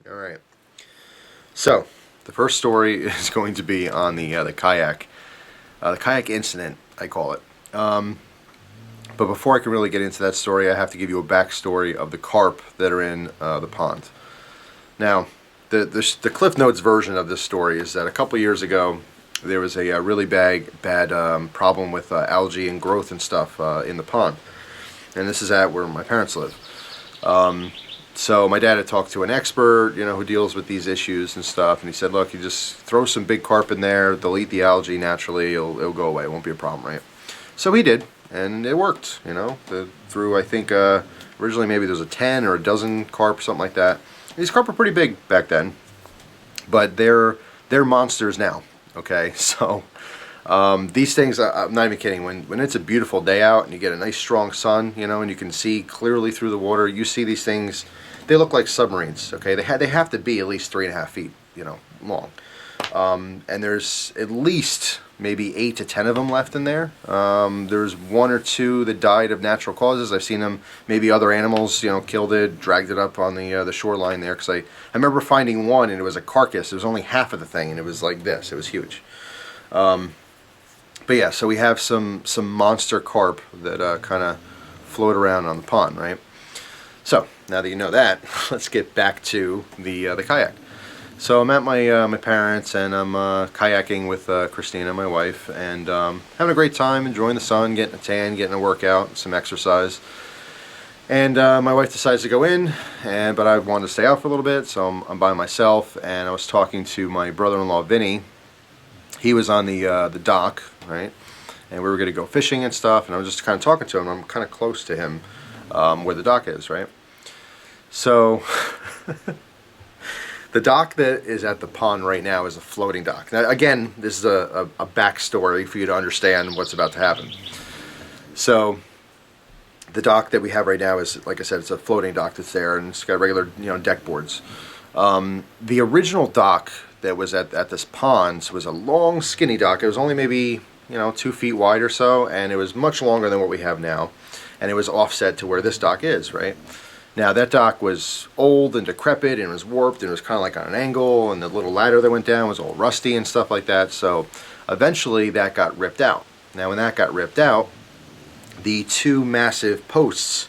All right. So the first story is going to be on the kayak incident, I call it. But before I can really get into that story, I have to give you a backstory of the carp that are in the pond. Now, the Cliff Notes version of this story is that a couple years ago there was a really bad problem with algae and growth and stuff in the pond, and this is at where my parents live. So my dad had talked to an expert, who deals with these issues and stuff, and he said, look, you just throw some big carp in there, they'll eat the algae naturally, it'll go away, it won't be a problem, right? So he did, and it worked, through, I think, originally maybe there was a 10 or a dozen carp, something like that. These carp were pretty big back then, but they're monsters now, okay? So these things, I'm not even kidding, when it's a beautiful day out and you get a nice strong sun, and you can see clearly through the water, you see these things, they look like submarines, okay? They have to be at least 3.5 feet, long. And there's at least maybe 8 to 10 of them left in there. There's 1 or 2 that died of natural causes. I've seen them, maybe other animals, killed it, dragged it up on the shoreline there. Because I remember finding one, and it was a carcass. It was only half of the thing, and it was like this. It was huge. But yeah, so we have some monster carp that kind of float around on the pond, right? So now that you know that, let's get back to the kayak. So I'm at my parents, and I'm kayaking with Christina, my wife, and having a great time, enjoying the sun, getting a tan, getting a workout, some exercise. And my wife decides to go in, but I wanted to stay out for a little bit, so I'm by myself. And I was talking to my brother-in-law, Vinny. He was on the dock, right? And we were going to go fishing and stuff, and I was just kind of talking to him. I'm kind of close to him, where the dock is, right? So the dock that is at the pond right now is a floating dock. Now, again, this is a backstory for you to understand what's about to happen. So the dock that we have right now is, like I said, it's a floating dock that's there, and it's got regular, deck boards. The original dock that was at this pond was a long, skinny dock. It was only maybe 2 feet wide or so, and it was much longer than what we have now, and it was offset to where this dock is, right? Now that dock was old and decrepit, and it was warped, and it was kind of like on an angle, and the little ladder that went down was all rusty and stuff like that. So eventually that got ripped out. Now when that got ripped out, the 2 massive posts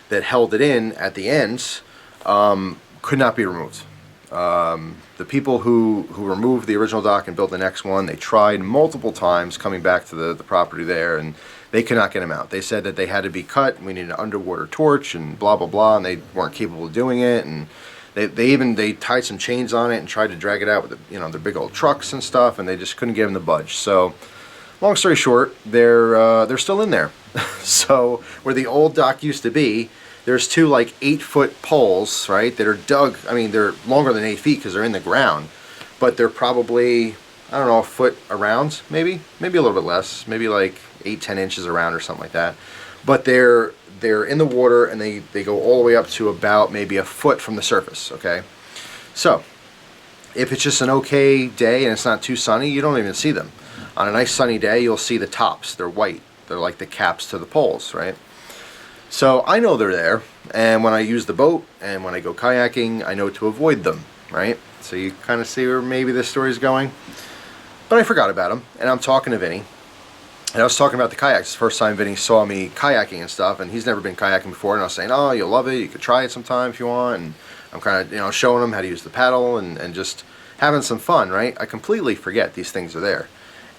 that held it in at the ends could not be removed. The people who removed the original dock and built the next one, they tried multiple times coming back to the property there, and they could not get them out. They said that they had to be cut, we needed an underwater torch, and blah blah blah, and they weren't capable of doing it. And they tied some chains on it and tried to drag it out with their big old trucks and stuff, and they just couldn't get them to budge. So long story short, they're still in there. So where the old dock used to be, there's 2 like 8-foot poles, right, that are dug. I mean, they're longer than 8 feet because they're in the ground, but they're probably, I don't know, a foot around, maybe a little bit less, maybe like 8-10 inches around or something like that. But they're in the water, and they go all the way up to about maybe a foot from the surface, okay? So if it's just an okay day and it's not too sunny, you don't even see them. On a nice sunny day, you'll see the tops. They're white. They're like the caps to the poles, right? So I know they're there, and when I use the boat and when I go kayaking, I know to avoid them, right? So you kind of see where maybe this story's going. But I forgot about them, and I'm talking to Vinny, and I was talking about the kayaks. It's the first time Vinny saw me kayaking and stuff, and he's never been kayaking before, and I was saying, oh, you'll love it, you could try it sometime if you want, and I'm kind of, showing him how to use the paddle and just having some fun, right? I completely forget these things are there.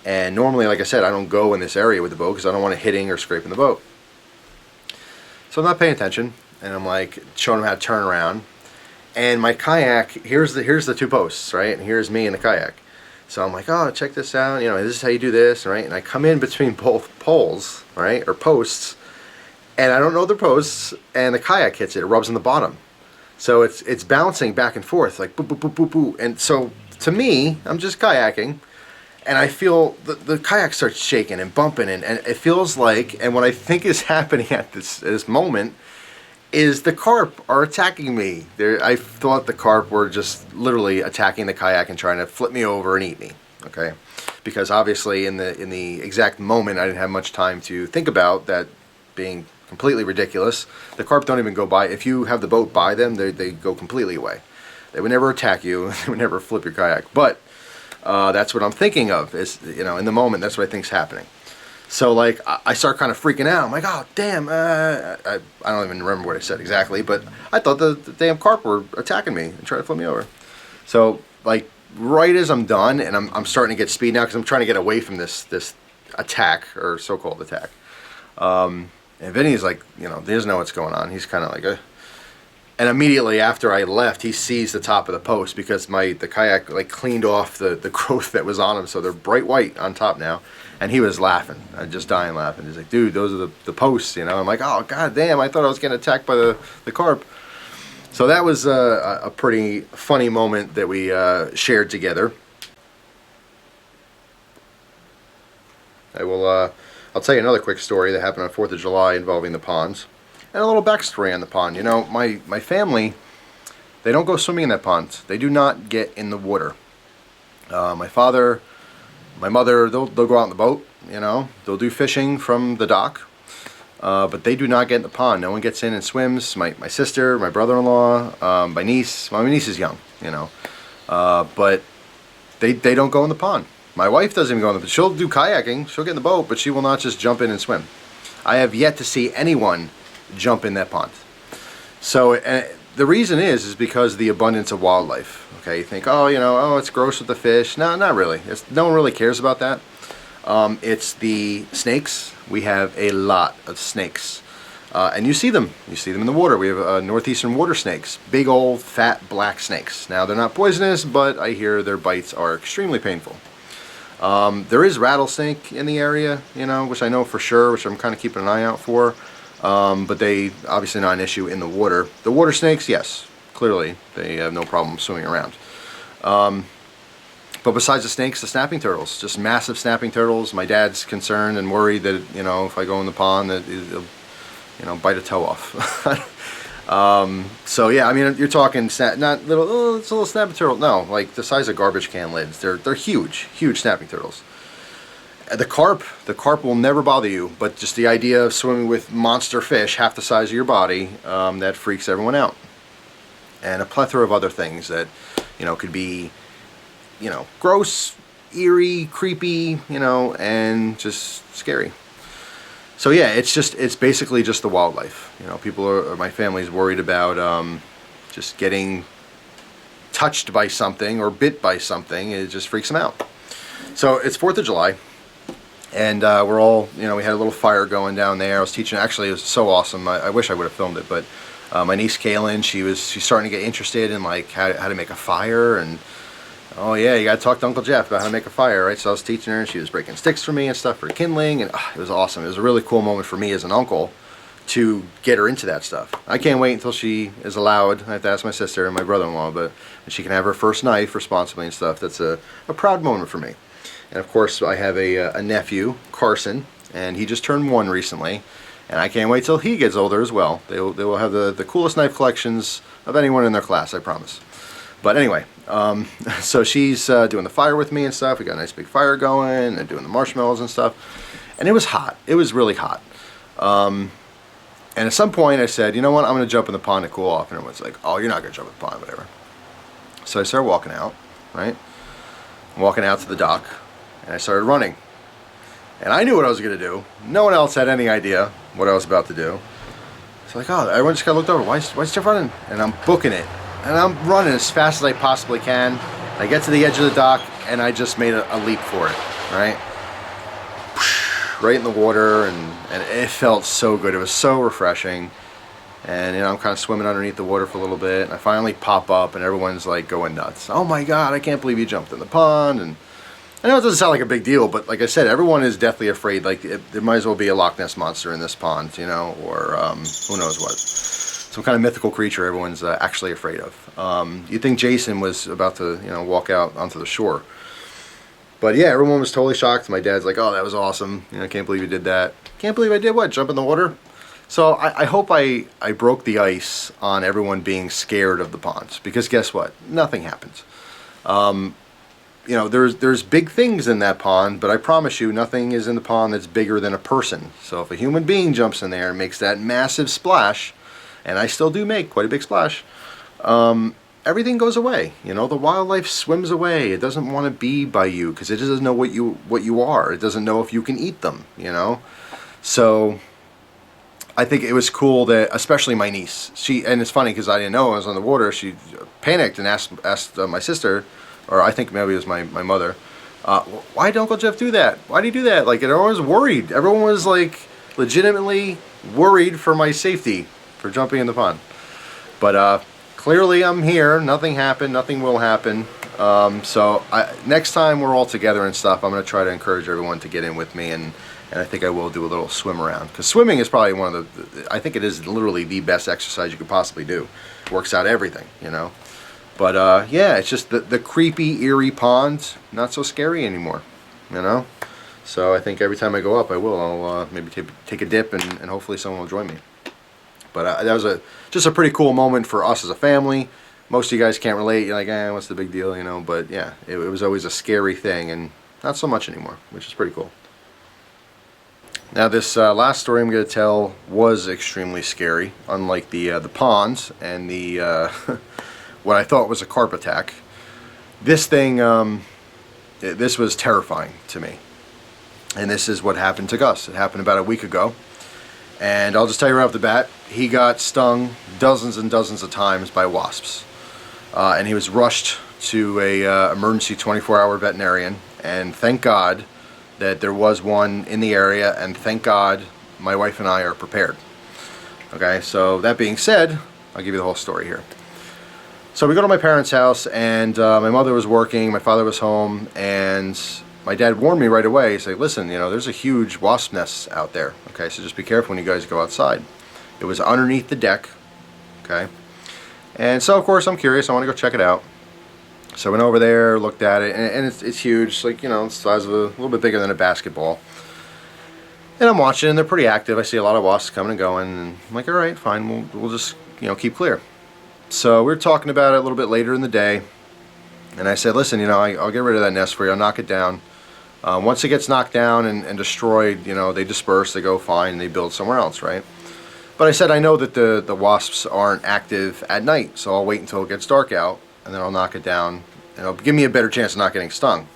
And normally, like I said, I don't go in this area with the boat because I don't want it hitting or scraping the boat. So I'm not paying attention, and I'm like showing him how to turn around. And my kayak, here's the 2 posts, right? And here's me in the kayak. So I'm like, oh, check this out. This is how you do this, right? And I come in between both poles, right, or posts, and I don't know the posts, and the kayak hits it. It rubs on the bottom. So it's bouncing back and forth, like boop, boop, boop, boop, boop. And so to me, I'm just kayaking, and I feel the kayak starts shaking and bumping, and it feels like, and what I think is happening at this moment is the carp are attacking me. I thought the carp were just literally attacking the kayak and trying to flip me over and eat me, okay? Because obviously in the exact moment, I didn't have much time to think about that being completely ridiculous. The carp don't even go by. If you have the boat by them, they go completely away. They would never attack you. They would never flip your kayak. But that's what I'm thinking of. Is, you know, in the moment, that's what I think's happening. So like I start kind of freaking out. I'm like, oh damn! I don't even remember what I said exactly, but I thought the damn carp were attacking me and trying to flip me over. So like right as I'm done, and I'm starting to get speed now because I'm trying to get away from this attack, or so-called attack. And Vinny's like, you know, he doesn't know what's going on. He's kind of like, and immediately after I left, he sees the top of the post because the kayak like cleaned off the growth that was on them, so they're bright white on top now. And he was laughing, just dying laughing. He's like, dude, those are the posts, you know. I'm like, oh god damn, I thought I was getting attacked by the carp. So that was a pretty funny moment that we shared together. I'll tell you another quick story that happened on 4th of July involving the ponds. And a little backstory on the pond. You know, my family, they don't go swimming in that pond. They do not get in the water. My father, my mother, they'll go out in the boat, you know. They'll do fishing from the dock. But they do not get in the pond. No one gets in and swims. My sister, my brother-in-law, my niece. Well, my niece is young, you know. But they don't go in the pond. My wife doesn't even go in the pond. She'll do kayaking. She'll get in the boat, but she will not just jump in and swim. I have yet to see anyone jump in that pond. So the reason is because of the abundance of wildlife. Okay, you think, oh, you know, oh, it's gross with the fish. No, not really. No one really cares about that. It's the snakes. We have a lot of snakes. And you see them. You see them in the water. We have northeastern water snakes. Big old fat black snakes. Now, they're not poisonous, but I hear their bites are extremely painful. There is rattlesnake in the area, you know, which I know for sure, which I'm kind of keeping an eye out for. But they obviously not an issue in the water. The water snakes, yes, clearly they have no problem swimming around. But besides the snakes, the snapping turtles, just massive snapping turtles. My dad's concerned and worried that, you know, if I go in the pond, that it'll, you know, bite a toe off. So yeah, I mean, you're talking not little, oh, it's a little snapping turtle. No, like the size of garbage can lids. They're huge snapping turtles. The carp will never bother you, but just the idea of swimming with monster fish half the size of your body, that freaks everyone out. And a plethora of other things that, you know, could be, you know, gross, eerie, creepy, you know, and just scary. So yeah, it's basically just the wildlife. You know, my family's worried about just getting touched by something or bit by something. It just freaks them out. So it's 4th of July. And we're all, you know, we had a little fire going down there. I was teaching, actually it was so awesome. I wish I would have filmed it, but my niece Kaylin, she's starting to get interested in like how to make a fire, and oh yeah, you gotta talk to Uncle Jeff about how to make a fire, right? So I was teaching her, and she was breaking sticks for me and stuff for kindling, and it was awesome. It was a really cool moment for me as an uncle to get her into that stuff. I can't wait until she is allowed. I have to ask my sister and my brother-in-law, but she can have her first knife responsibly and stuff. That's a proud moment for me. And of course, I have a nephew, Carson, and he just turned 1 recently, and I can't wait till he gets older as well. They will have the coolest knife collections of anyone in their class, I promise. But anyway, so she's doing the fire with me and stuff. We got a nice big fire going and doing the marshmallows and stuff. And it was hot. It was really hot. And at some point I said, you know what, I'm going to jump in the pond to cool off. And everyone's like, oh, you're not going to jump in the pond, whatever. So I started walking out, right? Walking out to the dock. And I started running. And I knew what I was going to do. No one else had any idea what I was about to do. So like, oh, everyone just kind of looked over. Why is Jeff running? And I'm booking it. And I'm running as fast as I possibly can. I get to the edge of the dock, and I just made a leap for it, right? Right in the water, and it felt so good. It was so refreshing. And, you know, I'm kind of swimming underneath the water for a little bit. And I finally pop up, and everyone's like going nuts. Oh my God, I can't believe you jumped in the pond. And I know it doesn't sound like a big deal, but like I said, everyone is deathly afraid. Like, there might as well be a Loch Ness monster in this pond, you know, or who knows what. Some kind of mythical creature everyone's actually afraid of. You'd think Jason was about to, you know, walk out onto the shore. But yeah, everyone was totally shocked. My dad's like, oh, that was awesome. You know, I can't believe you did that. Can't believe I did what? Jump in the water? So I hope I broke the ice on everyone being scared of the ponds. Because guess what? Nothing happens. You know, there's big things in that pond, but I promise you, nothing is in the pond that's bigger than a person. So if a human being jumps in there and makes that massive splash, and I still do make quite a big splash, everything goes away. You know, the wildlife swims away. It doesn't want to be by you because it doesn't know what you are. It doesn't know if you can eat them, you know. So I think it was cool that, especially my niece, and it's funny because I didn't know I was on the water. She panicked and asked my sister, or I think maybe it was my mother, why did Uncle Jeff do that? Why did he do that? Like, everyone was worried. Everyone was like legitimately worried for my safety for jumping in the pond. But clearly I'm here. Nothing happened. Nothing will happen. So next time we're all together and stuff, I'm going to try to encourage everyone to get in with me, and I think I will do a little swim around. Because swimming is probably one of the, I think it is literally the best exercise you could possibly do. Works out everything, you know. But yeah, it's just the creepy, eerie pond, not so scary anymore, you know. So I think every time I go up, I'll maybe take a dip, and hopefully someone will join me. But that was just a pretty cool moment for us as a family. Most of you guys can't relate. You're like, what's the big deal, you know? But yeah, it was always a scary thing, and not so much anymore, which is pretty cool. Now this last story I'm going to tell was extremely scary, unlike the ponds and the what I thought was a carp attack. This thing, this was terrifying to me. And this is what happened to Gus. It happened about a week ago. And I'll just tell you right off the bat, he got stung dozens and dozens of times by wasps. And he was rushed to a emergency 24-hour veterinarian. And thank God that there was one in the area, and thank God my wife and I are prepared. Okay, so that being said, I'll give you the whole story here. So we go to my parents' house, and my mother was working, my father was home, and my dad warned me right away. He said, listen, you know, there's a huge wasp nest out there, okay, so just be careful when you guys go outside. It was underneath the deck, okay, and so of course I'm curious, I want to go check it out. So I went over there, looked at it, and it's huge, like, you know, it's the size of a little bit bigger than a basketball. And I'm watching, and they're pretty active. I see a lot of wasps coming and going, and I'm like, all right, fine, we'll just, you know, keep clear. So we were talking about it a little bit later in the day, and I said, listen, you know, I'll get rid of that nest for you, I'll knock it down. Once it gets knocked down and destroyed, you know, they disperse, they go fine, and they build somewhere else, right? But I said, I know that the wasps aren't active at night, so I'll wait until it gets dark out, and then I'll knock it down, and it'll give me a better chance of not getting stung.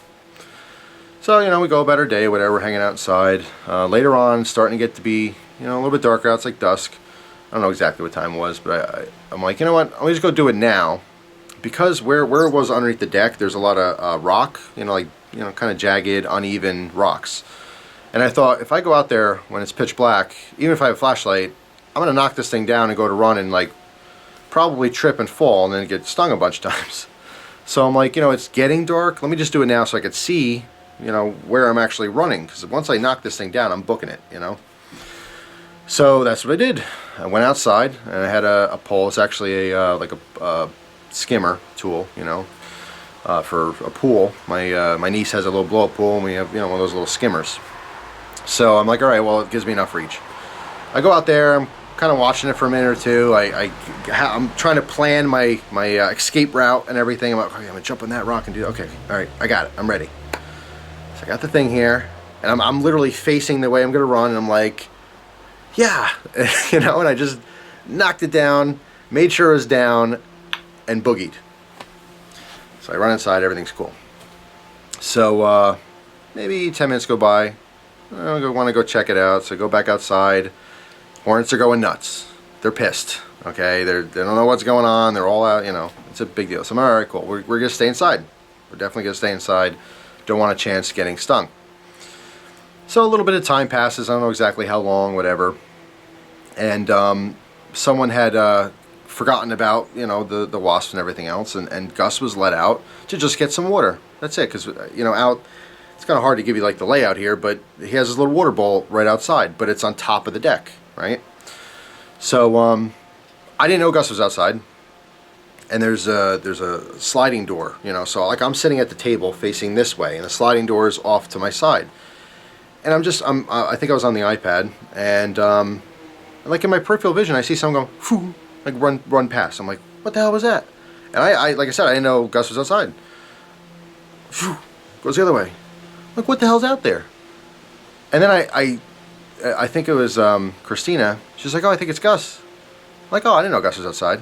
So, you know, we go about our day, whatever, we're hanging out inside. Later on, starting to get to be, you know, a little bit darker out, it's like dusk. I don't know exactly what time it was, but I'm like, you know what, I'll just go do it now. Because where it was underneath the deck, there's a lot of rock, you know, like, you know, kind of jagged, uneven rocks. And I thought, if I go out there when it's pitch black, even if I have a flashlight, I'm going to knock this thing down and go to run and, like, probably trip and fall and then get stung a bunch of times. So I'm like, you know, it's getting dark. Let me just do it now so I could see, you know, where I'm actually running. Because once I knock this thing down, I'm booking it, you know. So that's what I did. I went outside and I had a pole. It's actually like a skimmer tool, you know, for a pool. My niece has a little blow-up pool, and we have, you know, one of those little skimmers. So I'm like, all right, well, it gives me enough reach. I go out there. I'm kind of watching it for a minute or two. I'm trying to plan my escape route and everything. I'm like, okay, I'm gonna jump on that rock and do. Okay, all right, I got it. I'm ready. So I got the thing here, and I'm literally facing the way I'm gonna run, and I'm like, yeah, you know, and I just knocked it down, made sure it was down, and boogied. So I run inside. Everything's cool. So maybe 10 minutes go by. I want to go check it out. So I go back outside. Hornets are going nuts. They're pissed. Okay, they don't know what's going on. They're all out. You know, it's a big deal. So I'm all right, cool. We're gonna stay inside. We're definitely gonna stay inside. Don't want a chance getting stung. So a little bit of time passes. I don't know exactly how long, whatever. And someone had forgotten about, you know, the wasps and everything else, and Gus was let out to just get some water. That's it, because, you know, out. It's kind of hard to give you like the layout here, but he has his little water bowl right outside, but it's on top of the deck, right? So I didn't know Gus was outside, and there's a sliding door, you know. So like I'm sitting at the table facing this way, and the sliding door is off to my side, and I think I was on the iPad, and like in my peripheral vision, I see someone go, phew, like run past. I'm like, what the hell was that? And I like I said, I didn't know Gus was outside. Phew, goes the other way. Like, what the hell's out there? And then I think it was Christina. She's like, oh, I think it's Gus. I'm like, oh, I didn't know Gus was outside.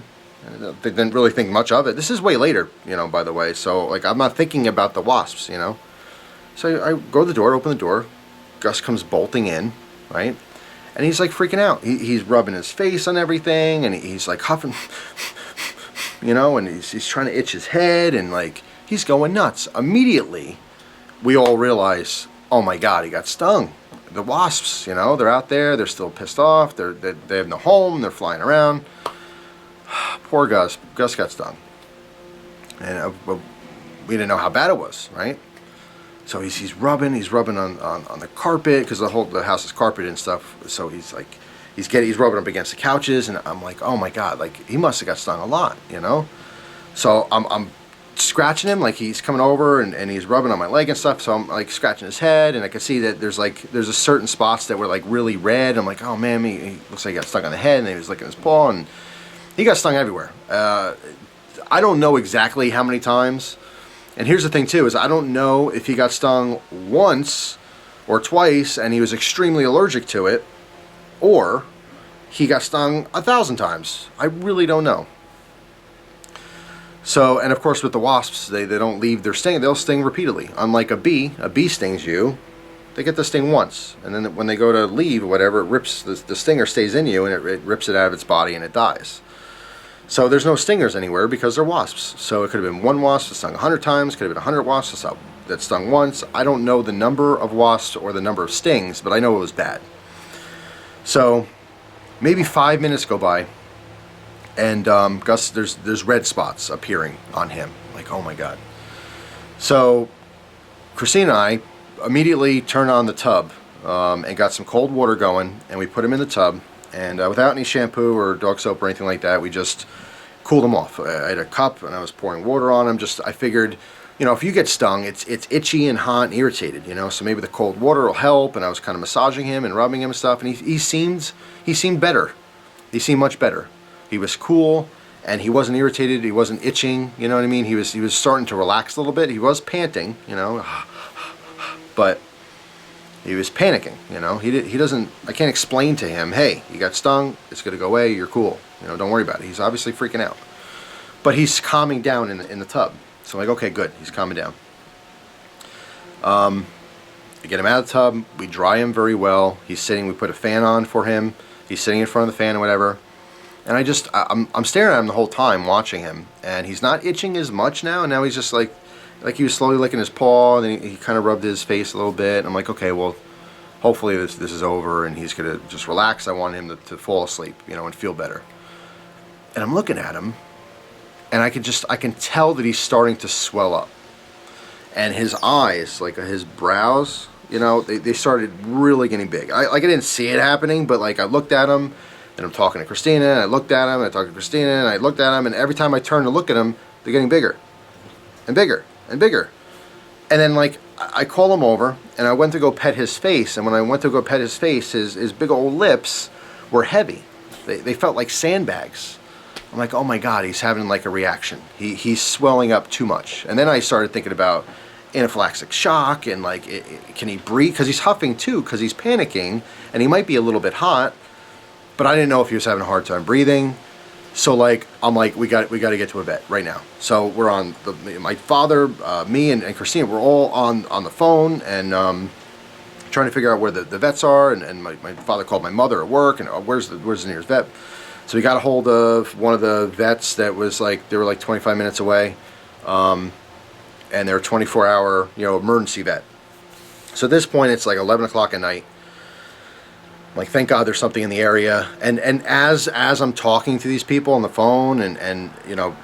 They didn't really think much of it. This is way later, by the way. So, like, I'm not thinking about the wasps, So I go to the door, open the door. Gus comes bolting in, right? And he's, like, freaking out. He's rubbing his face on everything, and he's, like, huffing, and he's trying to itch his head, and, like, he's going nuts. Immediately, we all realize, oh, my God, he got stung. The wasps, they're out there. They're still pissed off. They have no home. They're flying around. Poor Gus. Gus got stung. And we didn't know how bad it was, right? So he's rubbing on the carpet, because the house is carpeted and stuff. So he's rubbing up against the couches, and I'm like, oh my God, like, he must have got stung a lot, So I'm scratching him, like, he's coming over and he's rubbing on my leg and stuff. So I'm, like, scratching his head, and I can see that there's a certain spots that were, like, really red. I'm like, oh man, he looks like he got stung on the head, and he was licking his paw, and he got stung everywhere. I don't know exactly how many times. And here's the thing too, is I don't know if he got stung once or twice and he was extremely allergic to it, or he got stung 1,000 times. I really don't know. So, and of course with the wasps, they don't leave their sting. They'll sting repeatedly. Unlike a bee stings you, they get the sting once. And then when they go to leave or whatever, it rips, the stinger stays in you, and it rips it out of its body and it dies. So there's no stingers anywhere because they're wasps. So it could have been one wasp that stung 100 times, could have been 100 wasps that stung once. I don't know the number of wasps or the number of stings, but I know it was bad. So maybe 5 minutes go by, and Gus, there's red spots appearing on him. Like, oh my God. So Christine and I immediately turned on the tub and got some cold water going, and we put him in the tub. And without any shampoo or dog soap or anything like that, we just cooled him off. I had a cup, and I was pouring water on him. I figured, if you get stung, it's itchy and hot and irritated, so maybe the cold water will help. And I was kind of massaging him and rubbing him and stuff, and he seemed better. He seemed much better. He was cool, and he wasn't irritated. He wasn't itching. You know what I mean? He was starting to relax a little bit. He was panting, but he was panicking, he doesn't, I can't explain to him, hey, you got stung, it's going to go away, you're cool, don't worry about it. He's obviously freaking out. But he's calming down in the tub. So I'm like, okay, good, he's calming down. I get him out of the tub, we dry him very well. He's sitting, we put a fan on for him. He's sitting in front of the fan and whatever. And I'm staring at him the whole time, watching him. And he's not itching as much now, and now he's just like he was slowly licking his paw, and then he kind of rubbed his face a little bit. And I'm like, okay, well, hopefully this is over, and he's going to just relax. I want him to fall asleep, and feel better. And I'm looking at him, and I can tell that he's starting to swell up. And his eyes, like his brows, they started really getting big. I didn't see it happening, but like I looked at him, and I'm talking to Christina, and I looked at him, and I talked to Christina, and I looked at him, and every time I turned to look at him, they're getting bigger and bigger and bigger. And then, like, I call him over, and I went to go pet his face, and when I went to go pet his face, his big old lips were heavy. They felt like sandbags. I'm like, oh my God, he's having like a reaction. He's swelling up too much. And then I started thinking about anaphylactic shock, and like, can he breathe? Because he's huffing too, because he's panicking, and he might be a little bit hot, but I didn't know if he was having a hard time breathing. So like, I'm like, we got to get to a vet right now. So we're on my father, me, and Christina. We're all on the phone, and trying to figure out where the vets are. And my father called my mother at work, and where's the nearest vet? So we got a hold of one of the vets that was like, they were like 25 minutes away, and they're a 24-hour emergency vet. So at this point, it's like 11 o'clock at night. Like, thank God there's something in the area. And as I'm talking to these people on the phone and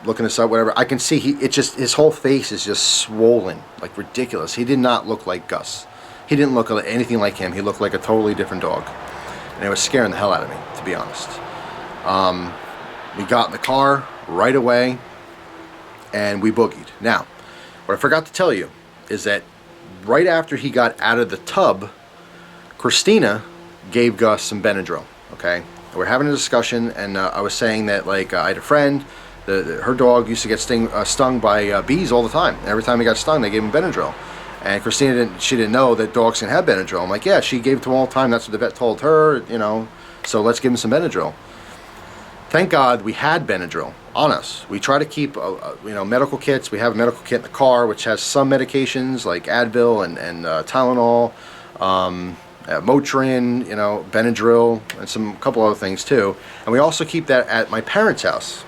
looking this up, whatever, I can see his whole face is just swollen, like ridiculous. He did not look like Gus. He didn't look anything like him. He looked like a totally different dog. And it was scaring the hell out of me, to be honest. We got in the car right away, and we boogied. Now, what I forgot to tell you is that right after he got out of the tub, Christina gave Gus some Benadryl, okay? We're having a discussion, and I was saying that, like, I had a friend, her dog used to get stung by bees all the time. Every time he got stung, they gave him Benadryl. And Christina didn't know that dogs can have Benadryl. I'm like, yeah, she gave it to him all the time. That's what the vet told her, so let's give him some Benadryl. Thank God we had Benadryl, on us. We try to keep, medical kits. We have a medical kit in the car, which has some medications like Advil and Tylenol, Motrin, Benadryl, and some couple other things too. And we also keep that at my parents' house,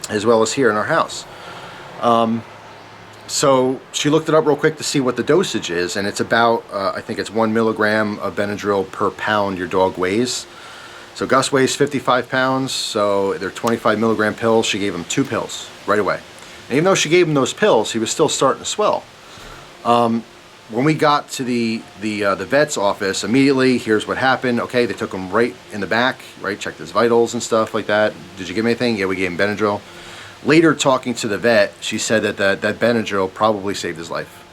as well as here in our house. So she looked it up real quick to see what the dosage is, and it's about, I think it's 1 milligram of Benadryl per pound your dog weighs. So Gus weighs 55 pounds, so they're 25 milligram pills. She gave him 2 pills right away. And even though she gave him those pills, he was still starting to swell. When we got to the vet's office, immediately, here's what happened. Okay, they took him right in the back, right, checked his vitals and stuff like that. Did you give him anything? Yeah, we gave him Benadryl. Later, talking to the vet, she said that Benadryl probably saved his life.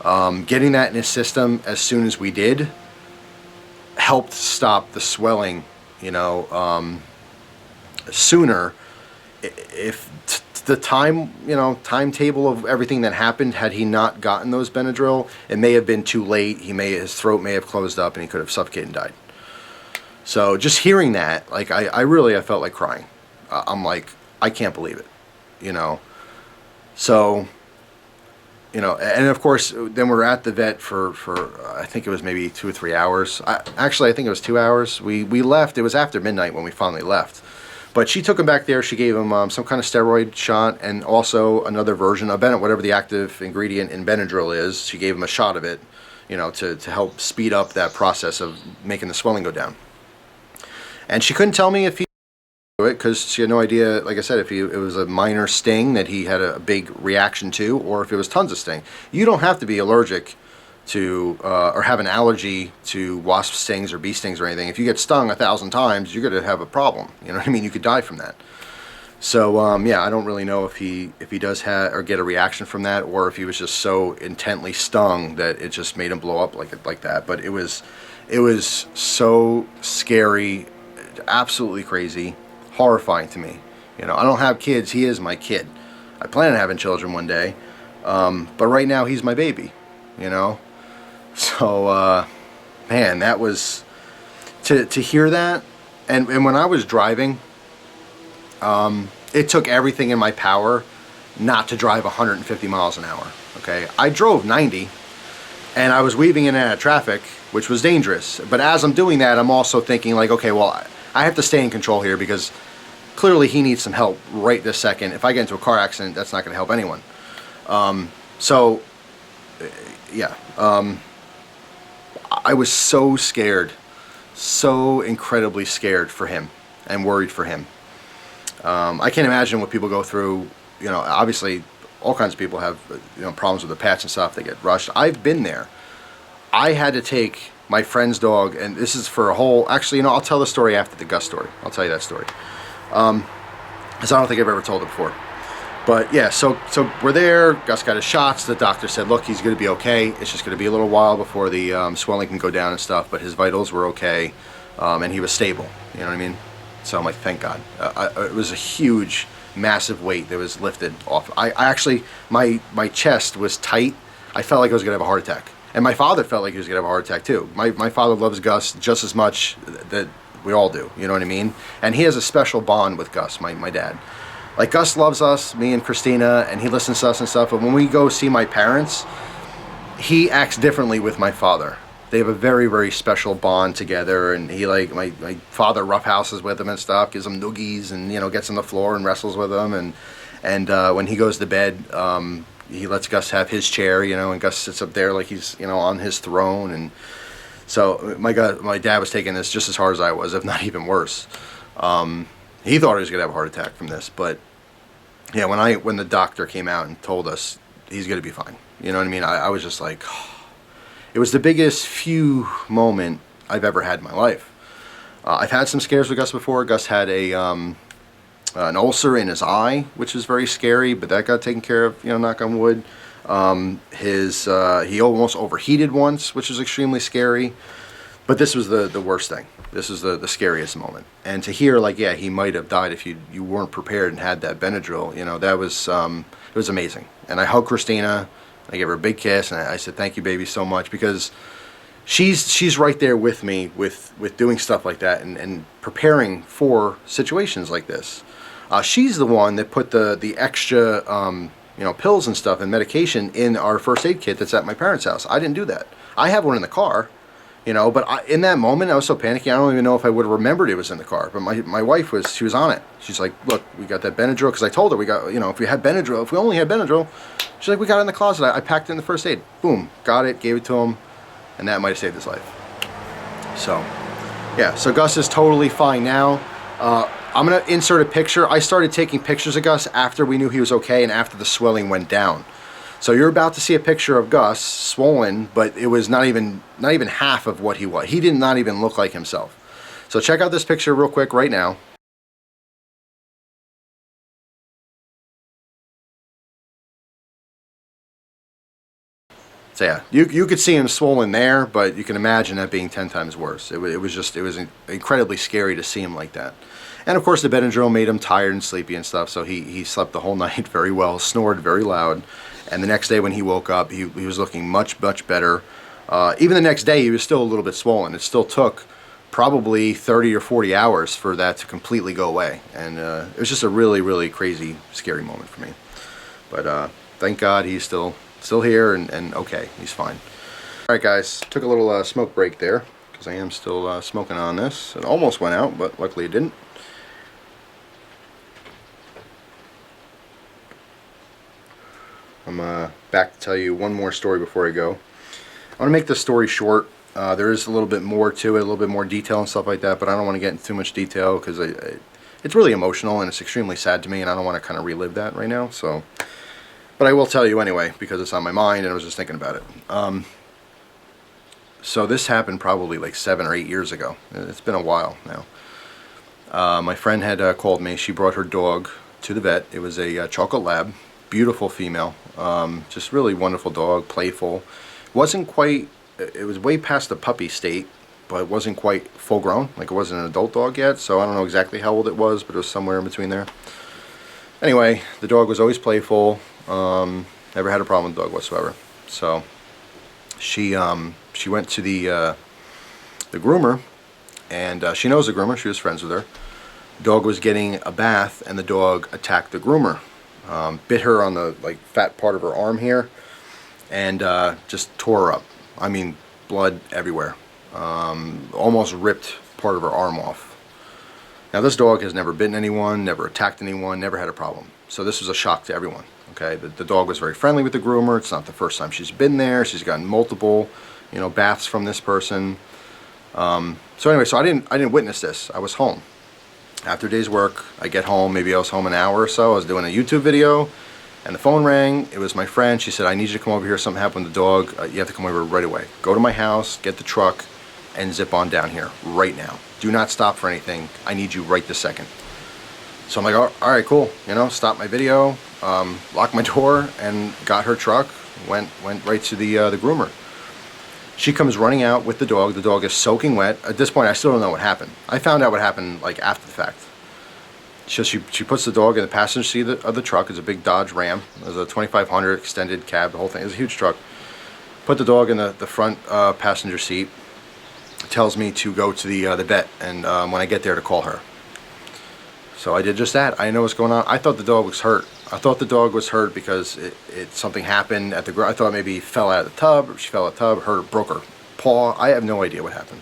Getting that in his system as soon as we did helped stop the swelling, sooner. If the timetable of everything that happened, had he not gotten those Benadryl, it may have been too late. His throat may have closed up and he could have suffocated and died. So just hearing that, like, I felt like crying. I'm like, I can't believe it. So, and of course, then we're at the vet for I think it was maybe 2 or 3 hours. I think it was 2 hours. We left. It was after midnight when we finally left. But she took him back there. She gave him some kind of steroid shot and also another version of whatever the active ingredient in Benadryl is. She gave him a shot of it, to help speed up that process of making the swelling go down. And she couldn't tell me if he it, because she had no idea, like I said, if it was a minor sting that he had a big reaction to, or if it was tons of sting. You don't have to be allergic to or have an allergy to wasp stings or bee stings or anything. If you get stung 1,000 times, you're going to have a problem. You know what I mean? You could die from that. So I don't really know if he does have or get a reaction from that, or if he was just so intently stung that it just made him blow up like that. But it was so scary, absolutely crazy. Horrifying to me. I don't have kids. He is my kid. I plan on having children one day, but right now he's my baby. So man, that was to hear that, and when I was driving, it took everything in my power not to drive 150 miles an hour. Okay, I drove 90, and I was weaving in and out of traffic, which was dangerous. But as I'm doing that, I'm also thinking like, okay, well, I have to stay in control here because clearly he needs some help right this second. If I get into a car accident, that's not going to help anyone. I was so scared, so incredibly scared for him and worried for him. I can't imagine what people go through. Obviously, all kinds of people have problems with the pets and stuff. They get rushed. I've been there. I had to take my friend's dog, and this is for a whole, actually, I'll tell the story after the Gus story. I'll tell you that story. Because I don't think I've ever told it before. But yeah, so we're there, Gus got his shots, the doctor said, look, he's going to be okay. It's just going to be a little while before the swelling can go down and stuff, but his vitals were okay, and he was stable, you know what I mean? So I'm like, thank God. It was a huge, massive weight that was lifted off. I actually, my chest was tight. I felt like I was going to have a heart attack. And my father felt like he was going to have a heart attack too. My father loves Gus just as much that we all do, you know what I mean? And he has a special bond with Gus, my dad. Like, Gus loves us, me and Christina, and he listens to us and stuff, but when we go see my parents, he acts differently with my father. They have a very, very special bond together, and he, like, my father roughhouses with him and stuff, gives him noogies, and, gets on the floor and wrestles with him, and when he goes to bed, he lets Gus have his chair, and Gus sits up there like he's, on his throne. And so my dad was taking this just as hard as I was, if not even worse. He thought he was going to have a heart attack from this, but yeah, when the doctor came out and told us he's going to be fine, you know what I mean? I was just like, oh. It was the biggest moment I've ever had in my life. I've had some scares with Gus before. Gus had an ulcer in his eye, which is very scary, but that got taken care of, knock on wood. He almost overheated once, which was extremely scary. But this was the worst thing. This is the scariest moment. And to hear, like, yeah, he might have died if you weren't prepared and had that Benadryl, that was, it was amazing. And I hugged Christina. I gave her a big kiss, and I said, thank you, baby, so much, because she's right there with me with doing stuff like that and preparing for situations like this. She's the one that put the extra pills and stuff and medication in our first aid kit that's at my parents' house. I didn't do that. I have one in the car, but in that moment I was so panicky, I don't even know if I would have remembered it was in the car. But my wife she was on it. She's like, look, we got that Benadryl, because I told her we got, if we only had Benadryl, she's like, we got it in the closet. I packed it in the first aid. Boom, got it, gave it to him, and that might have saved his life. So, yeah, so Gus is totally fine now. I'm going to insert a picture. I started taking pictures of Gus after we knew he was okay and after the swelling went down. So you're about to see a picture of Gus swollen, but it was not even half of what he was. He did not even look like himself. So check out this picture real quick right now. So yeah, you could see him swollen there, but you can imagine that being 10 times worse. It was incredibly scary to see him like that. And of course the Benadryl made him tired and sleepy and stuff, so he slept the whole night very well, snored very loud. And the next day when he woke up, he was looking much better. Even the next day he was still a little bit swollen. It still took probably 30 or 40 hours for that to completely go away. And it was just a really crazy, scary moment for me. But thank God he's still here and okay, he's fine. Alright guys, took a little smoke break there because I am still smoking on this. It almost went out, but luckily it didn't. I'm back to tell you one more story before I go. I want to make this story short. There is a little bit more to it, a little bit more detail and stuff like that, but I don't want to get into too much detail because it's really emotional and it's extremely sad to me, and I don't want to kind of relive that right now. So, but I will tell you anyway because it's on my mind and I was just thinking about it. So this happened probably like 7 or 8 years ago. It's been a while now. My friend had called me. She brought her dog to the vet. It was a chocolate lab, beautiful female, just really wonderful dog, playful. Wasn't quite, it was way past the puppy state, but it wasn't quite full grown, like it wasn't an adult dog yet, so I don't know exactly how old it was, but it was somewhere in between there. Anyway, the dog was always playful, never had a problem with the dog whatsoever. So she went to the groomer, and she knows the groomer, she was friends with her. The dog was getting a bath and the dog attacked the groomer. Bit her on the fat part of her arm here and just tore her up. I mean, blood everywhere. Almost ripped part of her arm off. Now this dog has never bitten anyone, never attacked anyone, never had a problem. So this was a shock to everyone. Okay, the dog was very friendly with the groomer. It's not the first time she's been there. She's gotten multiple, baths from this person. So anyway, so I didn't witness this. I was home. After a day's work, I get home, maybe I was home an hour or so, I was doing a YouTube video, and the phone rang. It was my friend. She said, I need you to come over here, something happened with the dog, you have to come over right away. Go to my house, get the truck, and zip on down here, right now. Do not stop for anything, I need you right this second. So I'm like, alright, cool, stop my video, locked my door, and got her truck, went right to the groomer. She comes running out with the dog is soaking wet. At this point I still don't know what happened. I found out what happened after the fact. So she puts the dog in the passenger seat of the truck. It's a big Dodge Ram. It was a 2500 extended cab, the whole thing. It was a huge truck. Put the dog in the front passenger seat. Tells me to go to the vet, and when I get there to call her. So I did just that. I didn't know what's going on. I thought the dog was hurt. I thought the dog was hurt because something happened at the I thought maybe he fell out of the tub, or she fell out of the tub, broke her paw. I have no idea what happened.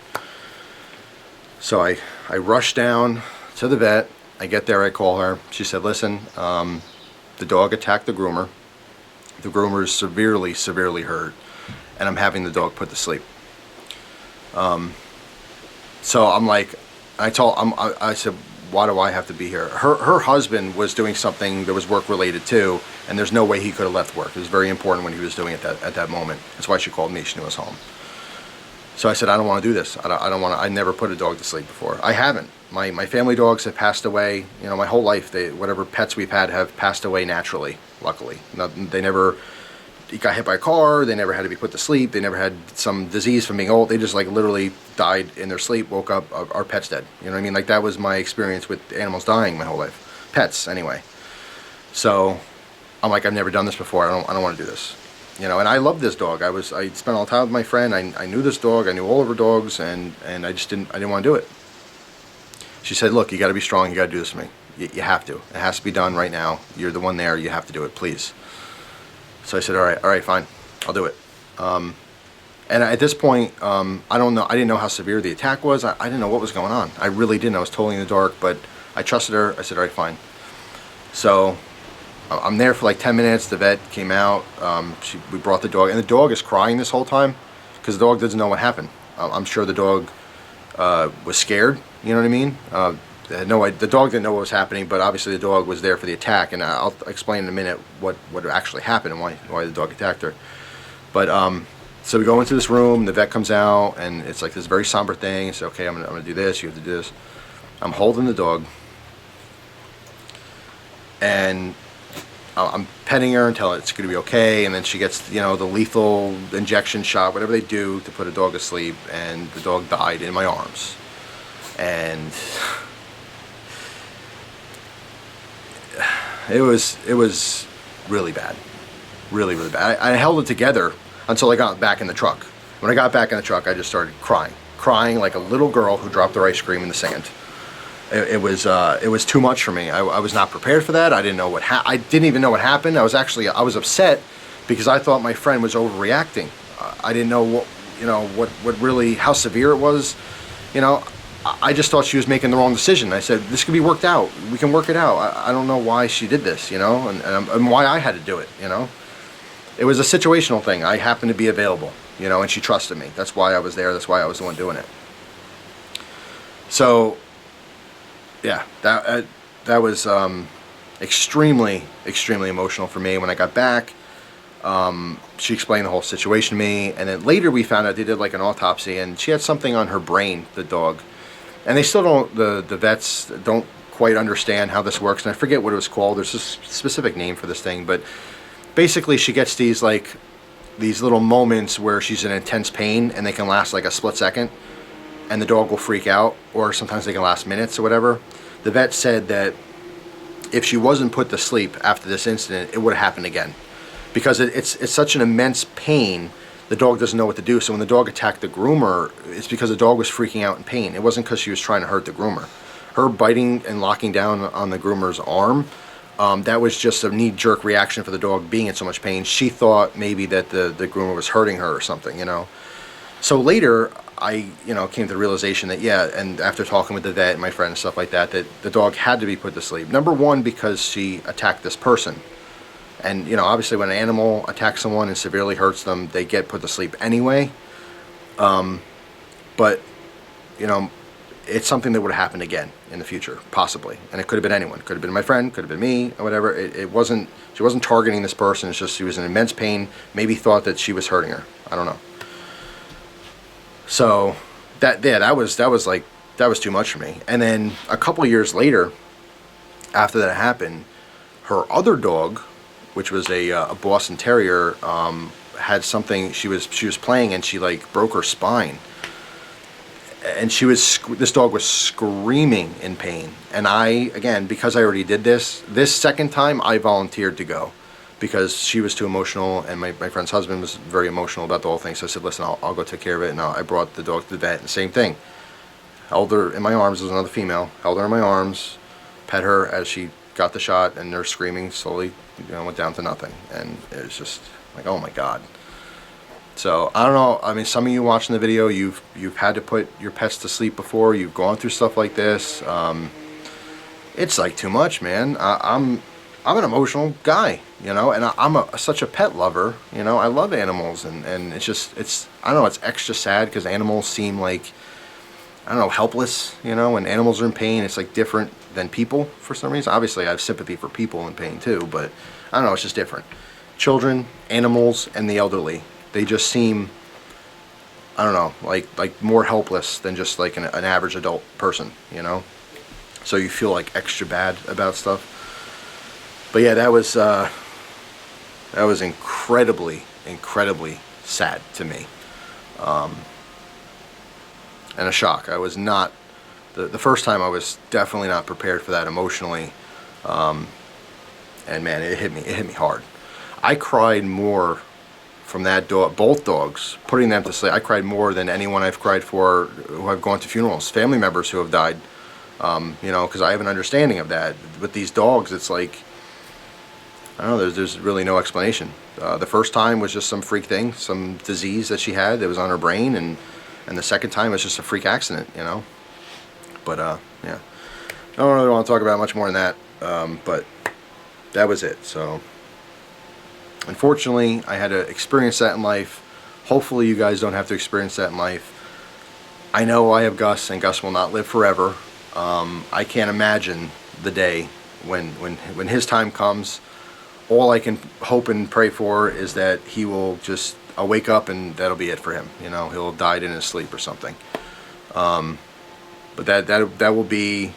So I rushed down to the vet. I get there, I call her. She said, listen, the dog attacked the groomer. The groomer is severely hurt, and I'm having the dog put to sleep. So I'm like, I said, why do I have to be here? Her husband was doing something that was work related too, and there's no way he could have left work. It was very important when he was doing it at that moment. That's why she called me. She knew I was home. So I said, I don't want to do this. I don't want to. I never put a dog to sleep before. I haven't. My family dogs have passed away. My whole life, whatever pets we've had have passed away naturally. Luckily, they never got hit by a car. They never had to be put to sleep. They never had some disease from being old. They just literally died in their sleep, woke up, our pet's dead. You know what I mean? That was my experience with animals dying my whole life. Pets, anyway. So I'm like, I've never done this before. I don't want to do this. And I love this dog. I spent all the time with my friend. I knew this dog. I knew all of her dogs, and I didn't want to do it. She said, look, you got to be strong. You got to do this to me. You have to. It has to be done right now. You're the one there. You have to do it, please. So I said, all right, fine. I'll do it. And at this point, I don't know. I didn't know how severe the attack was. I didn't know what was going on. I really didn't. I was totally in the dark, but I trusted her. I said, all right, fine. So I'm there for like 10 minutes. The vet came out. We brought the dog, and the dog is crying this whole time because the dog doesn't know what happened. I'm sure the dog was scared. You know what I mean? The dog didn't know what was happening, but obviously the dog was there for the attack, and I'll explain in a minute what actually happened and why the dog attacked her. But so we go into this room. The vet comes out, and it's like this very somber thing. So okay, I'm gonna do this. You have to do this. I'm holding the dog, and I'm petting her and telling her it's gonna be okay. And then she gets, the lethal injection shot, whatever they do to put a dog asleep, and the dog died in my arms. And it was really bad, really bad. I held it together until I got back in the truck. When I got back in the truck, I just started crying like a little girl who dropped her ice cream in the sand. It was too much for me. I was not prepared for that. I didn't know I didn't even know what happened. I was upset because I thought my friend was overreacting. I didn't know what really, how severe it was. I just thought she was making the wrong decision. I said, this could be worked out. We can work it out. I don't know why she did this, and why I had to do it, It was a situational thing. I happened to be available, and she trusted me. That's why I was there. That's why I was the one doing it. So, yeah, that was extremely emotional for me. When I got back, she explained the whole situation to me, and then later we found out they did like an autopsy, and she had something on her brain, the dog. And they still don't, the vets don't quite understand how this works, and I forget what it was called. There's a specific name for this thing, but basically she gets these little moments where she's in intense pain, and they can last like a split second, and the dog will freak out, or sometimes they can last minutes or whatever. The vet said that if she wasn't put to sleep after this incident, it would have happened again, because it's such an immense pain. The dog doesn't know what to do. So when the dog attacked the groomer, it's because the dog was freaking out in pain. It wasn't because she was trying to hurt the groomer. Her biting and locking down on the groomer's arm, that was just a knee-jerk reaction for the dog being in so much pain. She thought maybe that the groomer was hurting her or something, So later, I came to the realization that, and after talking with the vet and my friend and stuff like that, that the dog had to be put to sleep. Number one, because she attacked this person. And, obviously when an animal attacks someone and severely hurts them, they get put to sleep anyway. But, it's something that would have happened again in the future, possibly. And it could have been anyone. Could have been my friend, could have been me, or whatever. She wasn't targeting this person. It's just she was in immense pain, maybe thought that she was hurting her. I don't know. So, that was too much for me. And then a couple of years later, after that happened, her other dog, which was a Boston Terrier, had something. She was playing, and she broke her spine, and this dog was screaming in pain. And again, because I already did this second time, I volunteered to go because she was too emotional, and my friend's husband was very emotional about the whole thing. So I said, listen, I'll go take care of it. And I brought the dog to the vet, and same thing. Held her in my arms. There was another female. Held her in my arms, pet her as she got the shot, and her screaming slowly went down to nothing. And it was just like, oh my God. So I don't know. I mean, some of you watching the video, you've had to put your pets to sleep before. You've gone through stuff like this. It's too much, man. I'm an emotional guy, and I'm such a pet lover. I love animals, and it's I don't know. It's extra sad because animals seem helpless. When animals are in pain, it's different than people for some reason. Obviously, I have sympathy for people in pain too, but I don't know. It's just different. Children, animals, and the elderly. They just seem, I don't know, like more helpless than just an average adult person, So you feel extra bad about stuff. But yeah, that was incredibly sad to me, and a shock. I was not the first time. I was definitely not prepared for that emotionally, and man, it hit me hard. I cried more from that dog, both dogs, putting them to sleep. I cried more than anyone I've cried for who I've gone to funerals, family members who have died. You know, because I have an understanding of that. With these dogs, it's like, I don't know, there's really no explanation. The first time was just some freak thing, some disease that she had that was on her brain, and the second time was just a freak accident, you know. But yeah, I don't really want to talk about much more than that. But that was it. So unfortunately, I had to experience that in life. Hopefully you guys don't have to experience that in life. I know I have Gus, and Gus will not live forever. I can't imagine the day when his time comes. All I can hope and pray for is that he will just wake up and that'll be it for him. You know, he'll die in his sleep or something. But that will be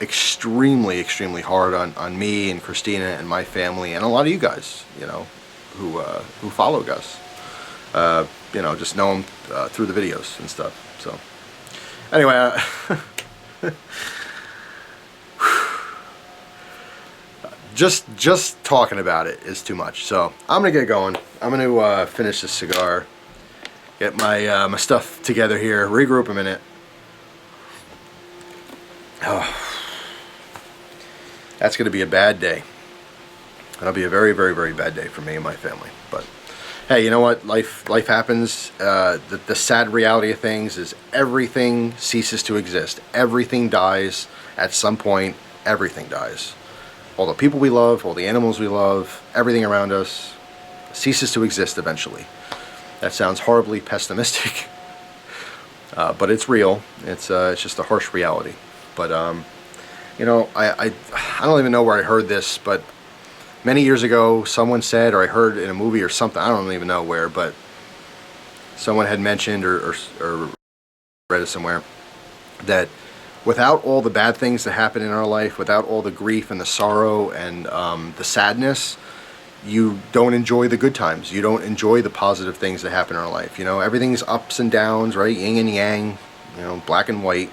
extremely hard on me and Christina and my family and a lot of you guys, you know, who follow Gus. You know, just know him through the videos and stuff. So anyway, just talking about it is too much. So I'm gonna get going. I'm gonna finish this cigar, get my my stuff together here, regroup a minute. Oh, that's gonna be a bad day. That'll be a very bad day for me and my family. But hey, you know what? Life happens. The sad reality of things is everything ceases to exist. Everything dies at some point. Everything dies. All the people we love, all the animals we love, everything around us ceases to exist eventually. That sounds horribly pessimistic, but it's real. It's just a harsh reality. But you know, I don't even know where I heard this, but many years ago someone said, or I heard in a movie or something, I don't even know where, but someone had mentioned or read it somewhere, that without all the bad things that happen in our life, without all the grief and the sorrow and the sadness, you don't enjoy the good times. You don't enjoy the positive things that happen in our life. You know, everything's ups and downs, right? Yin and yang, you know, black and white,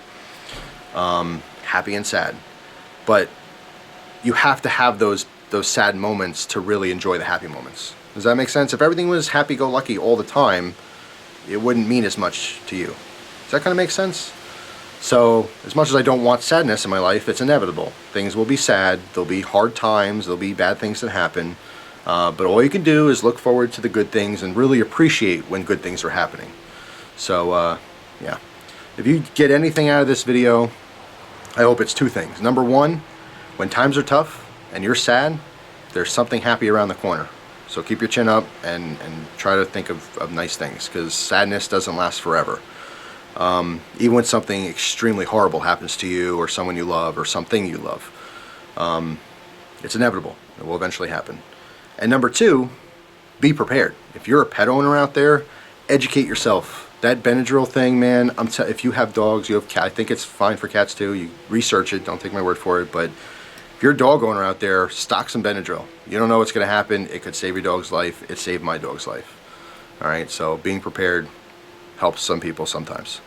happy and sad. But you have to have those sad moments to really enjoy the happy moments. Does that make sense? If everything was happy-go-lucky all the time, it wouldn't mean as much to you. Does that kind of make sense? So, as much as I don't want sadness in my life, it's inevitable. Things will be sad, there'll be hard times, there'll be bad things that happen. But all you can do is look forward to the good things and really appreciate when good things are happening. So, yeah. If you get anything out of this video, I hope it's two things. Number one, when times are tough and you're sad, there's something happy around the corner. So keep your chin up and try to think of nice things, because sadness doesn't last forever. Even when something extremely horrible happens to you or someone you love or something you love, it's inevitable. It will eventually happen. And number two, be prepared. If you're a pet owner out there, educate yourself. That Benadryl thing, man, if you have dogs, you have cats, I think it's fine for cats too. You research it, don't take my word for it, but if you're a dog owner out there, stock some Benadryl. You don't know what's going to happen. It could save your dog's life. It saved my dog's life. All right, so being prepared helps some people sometimes.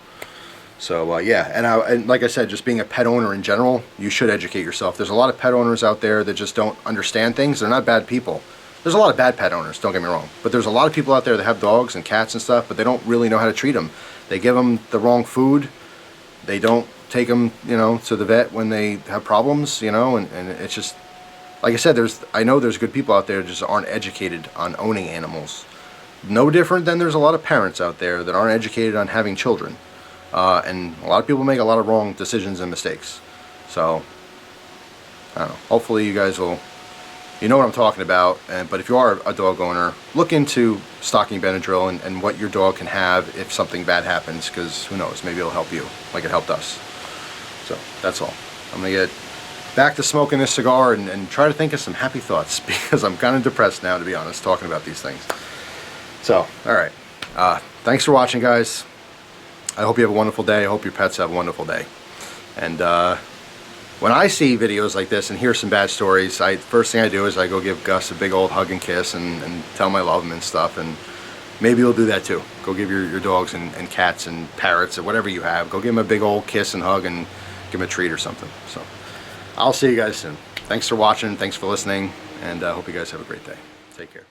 So yeah, and like I said, just being a pet owner in general, you should educate yourself. There's a lot of pet owners out there that just don't understand things. They're not bad people. There's a lot of bad pet owners, don't get me wrong, but there's a lot of people out there that have dogs and cats and stuff, but they don't really know how to treat them. They give them the wrong food. They don't take them, you know, to the vet when they have problems, you know, and it's just, like I said, I know there's good people out there that just aren't educated on owning animals. No different than there's a lot of parents out there that aren't educated on having children. And a lot of people make a lot of wrong decisions and mistakes. So, I don't know, hopefully you guys will, you know what I'm talking about. But if you are a dog owner, look into stocking Benadryl and what your dog can have if something bad happens, because who knows, maybe it'll help you like it helped us. So that's all. I'm gonna get back to smoking this cigar and try to think of some happy thoughts, because I'm kind of depressed now, to be honest, talking about these things. So, alright, thanks for watching, guys. I hope you have a wonderful day. I hope your pets have a wonderful day. And when I see videos like this and hear some bad stories, first thing I do is I go give Gus a big old hug and kiss and tell him I love him and stuff. And maybe you'll do that too. Go give your dogs and cats and parrots or whatever you have, go give them a big old kiss and hug and give them a treat or something. So I'll see you guys soon. Thanks for watching. Thanks for listening. And I hope you guys have a great day. Take care.